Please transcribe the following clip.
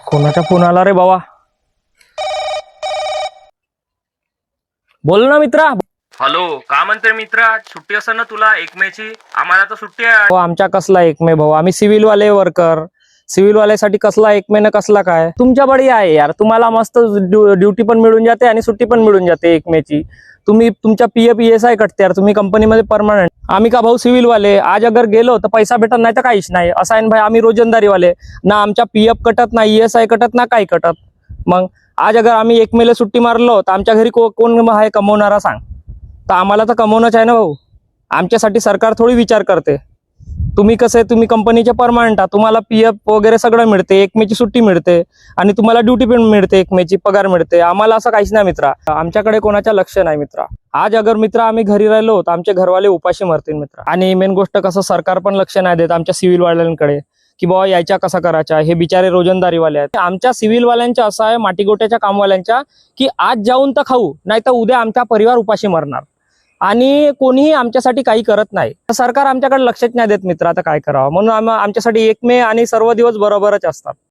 कोणाचा फोन आला रे बाबा? बोल ना मित्रा. हॅलो, का म्हणते मित्रा? सुट्टी असेल ना तुला 1 मे ची? आम्हाला तर सुट्टी आहे. हो, आमच्या कसला 1 मे भाऊ? आम्ही सिव्हिल वाले वर्कर. सिव्हिल वाल्यासाठी कसला 1 मे न कसला काय? तुमच्या बढिया आहे यार, तुम्हाला मस्त ड्युटी पण मिळून जाते आणि सुट्टी पण मिळून जाते 1 मे ची. तुम्ही तुमच्या पीएफ ESI कटते यार, तुम्ही कंपनीमध्ये परमनंट. आम्ही का भाऊ सिव्हिल वाले, आज अगर गेलो तर पैसा भेटत नाही तर काहीच नाही. असं आहे ना भाई, आम्ही रोजंदारी वाले. ना आमच्या पीएफ कटत, ना ESI कटत, ना काही कटत. मग आज अगर आम्ही 1 मे ला सुट्टी मारलो तर आमच्या घरी कोण आहे कमवणारा सांग? तर आम्हाला तर कमवणंच आहे ना भाऊ. आमच्यासाठी सरकार थोडी विचार करते. तुम्ही कसं आहे, तुम्ही कंपनीचे परमनंट आहात, तुम्हाला पीएफ वगैरे सगळं मिळते, 1 मे ची सुट्टी मिळते आणि तुम्हाला ड्युटी पण मिळते, 1 मे ची पगार मिळते. आम्हाला असं काहीच नाही मित्रा. आमच्याकडे कोणाच्या लक्ष नाही मित्रा. आज अगर मित्रा आम्ही घरी राहिलो तर आमचे घरवाले उपाशी मरतील मित्रा. आणि मेन गोष्ट कसं, सरकार पण लक्ष नाही देत आमच्या सिव्हिल वाल्यांकडे की बाबा यायच्या कसा करायचा. हे बिचारे रोजंदारीवाले आहेत. आमच्या सिव्हिल वाल्यांच्या असं आहे, माटीगोट्याच्या कामवाल्यांच्या, की आज जाऊन तर खाऊ, नाही तर उद्या आमचा परिवार उपाशी मरणार. आणि कोणीही आमच्यासाठी काही करत नाही. सरकार आमच्याकडे लक्षच नाही देत मित्र. आता काय करावं? म्हणून आमच्यासाठी 1 मे आणि सर्व दिवस बरोबरच असतात.